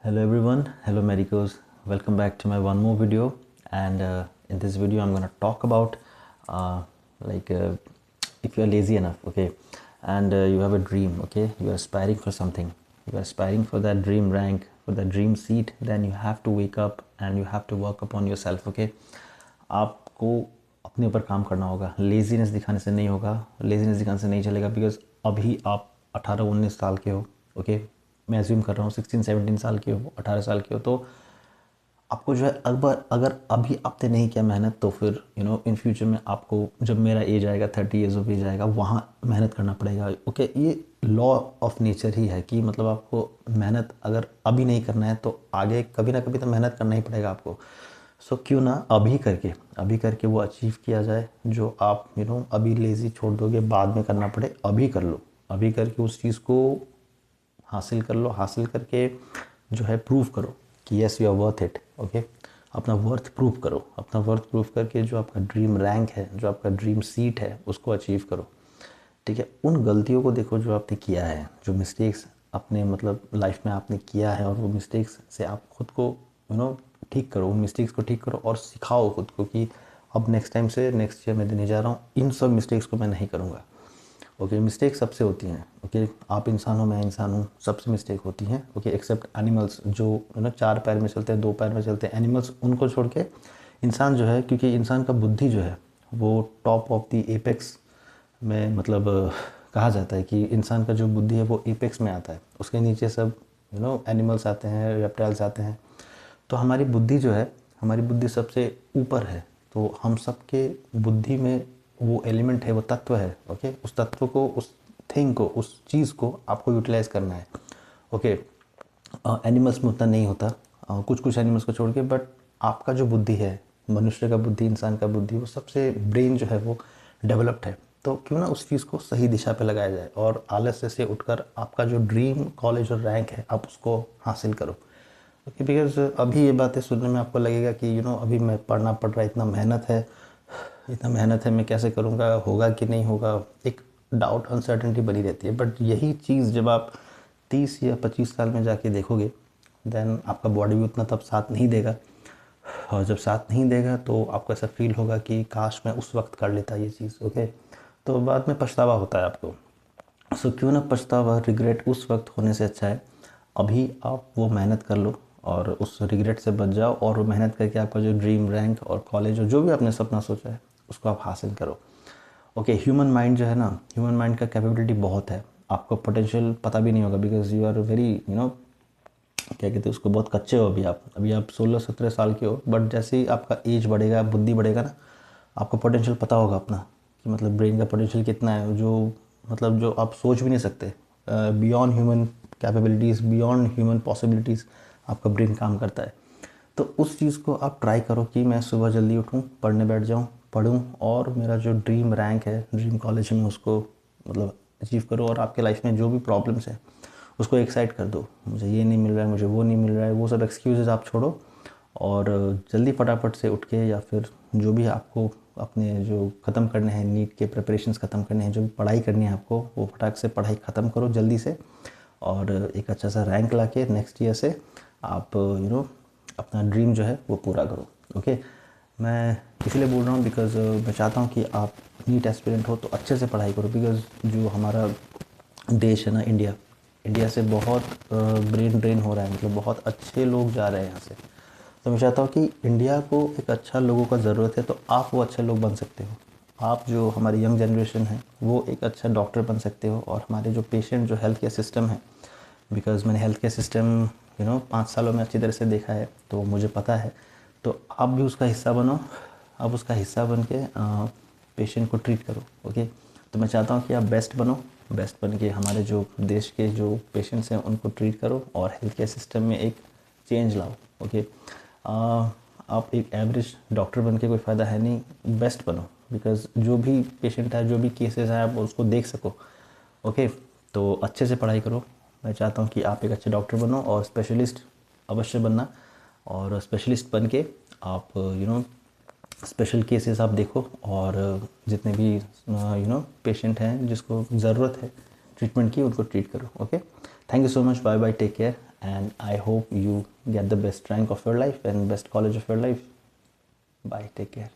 Hello everyone, hello medicos. Welcome back to my one more video. And in this video, I'm gonna talk about like if you're lazy enough, okay, and you have a dream, okay, you are aspiring for something, you are aspiring for that dream rank, for that dream seat. Then you have to wake up and you have to work upon yourself, okay. आपको अपने ऊपर काम करना होगा. Laziness दिखाने से नहीं होगा, लेजीनेस दिखाने से नहीं चलेगा. बिकॉज अभी आप 18-19 साल के हो, ओके. मैं एज्यूम कर रहा हूँ 16-17 साल के हो, 18 साल के हो. तो आपको जो है अगर अभी आपने नहीं किया मेहनत, तो फिर इन फ्यूचर में आपको जब मेरा एज आएगा 30 ईयर्स ऑफ एज आएगा, वहाँ मेहनत करना पड़ेगा, ओके. ये लॉ ऑफ नेचर ही है कि मतलब आपको मेहनत अगर अभी नहीं करना है तो आगे कभी ना कभी तो मेहनत करना ही पड़ेगा आपको. सो क्यों ना अभी करके वो अचीव किया जाए जो आप अभी लेज़ी छोड़ दोगे, बाद में करना पड़े. अभी कर लो, अभी करके उस चीज़ को हासिल कर लो. हासिल करके जो है प्रूव करो कि yes you are worth it, okay. अपना वर्थ प्रूव करो. अपना वर्थ प्रूव करके जो आपका ड्रीम रैंक है, जो आपका ड्रीम सीट है, उसको अचीव करो, ठीक है. उन गलतियों को देखो जो आपने किया है, जो मिस्टेक्स अपने मतलब लाइफ में आपने किया है, और वो मिस्टेक्स से आप खुद को ठीक करो. उन मिस्टेक्स को ठीक करो और सिखाओ खुद को कि अब नेक्स्ट टाइम से नेक्स्ट ईयर मैं देने जा रहा हूँ, इन सब मिस्टेक्स को मैं नहीं करूँगा, ओके. मिस्टेक सबसे होती हैं, ओके. आप इंसान हो, मैं इंसान हूँ, सबसे मिस्टेक होती हैं, ओके. एक्सेप्ट एनिमल्स जो 4 पैर में चलते हैं, 2 पैर में चलते हैं, एनिमल्स, उनको छोड़ के इंसान जो है, क्योंकि इंसान का बुद्धि जो है वो टॉप ऑफ द एपेक्स में, मतलब कहा जाता है कि इंसान का जो बुद्धि है वो एपेक्स में आता है. उसके नीचे सब एनिमल्स आते हैं, रेप्टाइल्स आते हैं. तो हमारी बुद्धि जो है, हमारी बुद्धि सबसे ऊपर है. तो हम सबके बुद्धि में वो एलिमेंट है, वो तत्व है, ओके. उस तत्व को, उस थिंग को, उस चीज़ को आपको यूटिलाइज करना है, ओके. एनिमल्स में उतना नहीं होता, कुछ कुछ एनिमल्स को छोड़ के. बट आपका जो बुद्धि है, मनुष्य का बुद्धि, इंसान का बुद्धि, वो सबसे ब्रेन जो है वो डेवलप्ड है. तो क्यों ना उस चीज़ को सही दिशा पे लगाया जाए और आलस्य से उठकर आपका जो ड्रीम कॉलेज और रैंक है, आप उसको हासिल करो, ओके. बिकॉज अभी ये बातें सुनने में आपको लगेगा कि अभी मैं पढ़ना पड़ रहा है, इतना मेहनत है, मैं कैसे करूँगा, होगा कि नहीं होगा, एक डाउट, अनसर्टेनिटी बनी रहती है. बट यही चीज़ जब आप 30 या 25 साल में जाके देखोगे, देन आपका बॉडी भी उतना तब साथ नहीं देगा. और जब साथ नहीं देगा तो आपको ऐसा फील होगा कि काश मैं उस वक्त कर लेता ये चीज़, ओके. तो बाद में पछतावा होता है आपको. सो क्यों ना पछतावा, रिग्रेट उस वक्त होने से अच्छा है अभी आप वो मेहनत कर लो और उस रिग्रेट से बच जाओ, और वो मेहनत करके आपका जो ड्रीम रैंक और कॉलेज और जो भी आपने सपना सोचा है उसको आप हासिल करो, ओके. ह्यूमन माइंड जो है ना, ह्यूमन माइंड का कैपेबिलिटी बहुत है. आपको पोटेंशियल पता भी नहीं होगा, बिकॉज यू आर वेरी क्या कहते हैं उसको, बहुत कच्चे हो अभी आप 16-17 साल के हो. बट जैसे ही आपका एज बढ़ेगा, बुद्धि बढ़ेगा ना, आपको पोटेंशियल पता होगा अपना, कि मतलब ब्रेन का पोटेंशियल कितना है, जो मतलब जो आप सोच भी नहीं सकते. Beyond human capabilities, beyond human possibilities आपका ब्रेन काम करता है. तो उस चीज़ को आप ट्राई करो कि मैं सुबह जल्दी उठूँ, पढ़ने बैठ जाऊँ, पढूँ, और मेरा जो ड्रीम रैंक है, ड्रीम कॉलेज में, उसको मतलब अचीव करो. और आपके लाइफ में जो भी प्रॉब्लम्स हैं उसको एक साइड कर दो. मुझे ये नहीं मिल रहा है, मुझे वो नहीं मिल रहा है, वो सब एक्सक्यूज़ेस आप छोड़ो, और जल्दी फटाफट से उठ के, या फिर जो भी आपको अपने जो ख़त्म करने हैं, नीट के प्रिपरेशंस ख़त्म करने हैं, जो भी पढ़ाई करनी है आपको, वो फटाक से पढ़ाई ख़त्म करो जल्दी से, और एक अच्छा सा रैंक ला के नेक्स्ट ईयर से आप अपना ड्रीम जो है वो पूरा करो, ओके. मैं इसलिए बोल रहा हूँ बिकॉज़ मैं चाहता हूँ कि आप नीट एस्पिरेंट हो तो अच्छे से पढ़ाई करो. बिकॉज़ जो हमारा देश है ना, इंडिया से बहुत ब्रेन ड्रेन हो रहा है, मतलब बहुत अच्छे लोग जा रहे हैं यहाँ से. तो मैं चाहता हूँ कि इंडिया को एक अच्छा लोगों का ज़रूरत है, तो आप वो अच्छे लोग बन सकते हो. आप जो हमारी यंग जनरेशन है वो एक अच्छा डॉक्टर बन सकते हो. और हमारे जो पेशेंट, जो हेल्थ केयर सिस्टम है, बिकॉज़ मैंने हेल्थ केयर सिस्टम 5 सालों में अच्छी तरह से देखा है, तो मुझे पता है. तो आप भी उसका हिस्सा बनो, आप उसका हिस्सा बन के पेशेंट को ट्रीट करो, ओके. तो मैं चाहता हूँ कि आप बेस्ट बनो, बेस्ट बन के हमारे जो देश के जो पेशेंट्स हैं उनको ट्रीट करो, और हेल्थ केयर सिस्टम में एक चेंज लाओ, ओके. आप एक एवरेज डॉक्टर बन के कोई फ़ायदा है नहीं, बेस्ट बनो. बिकॉज़ जो भी पेशेंट है, जो भी केसेस हैं, आप उसको देख सको, ओके. तो अच्छे से पढ़ाई करो. मैं चाहता हूँ कि आप एक अच्छे डॉक्टर बनो, और स्पेशलिस्ट अवश्य बनना. और स्पेशलिस्ट बन के आप स्पेशल केसेस आप देखो, और जितने भी पेशेंट हैं जिसको ज़रूरत है ट्रीटमेंट की, उनको ट्रीट करो, okay. Thank you so much, bye bye, take care, and I hope you get the best rank of your life and best college of your life. Bye, take care.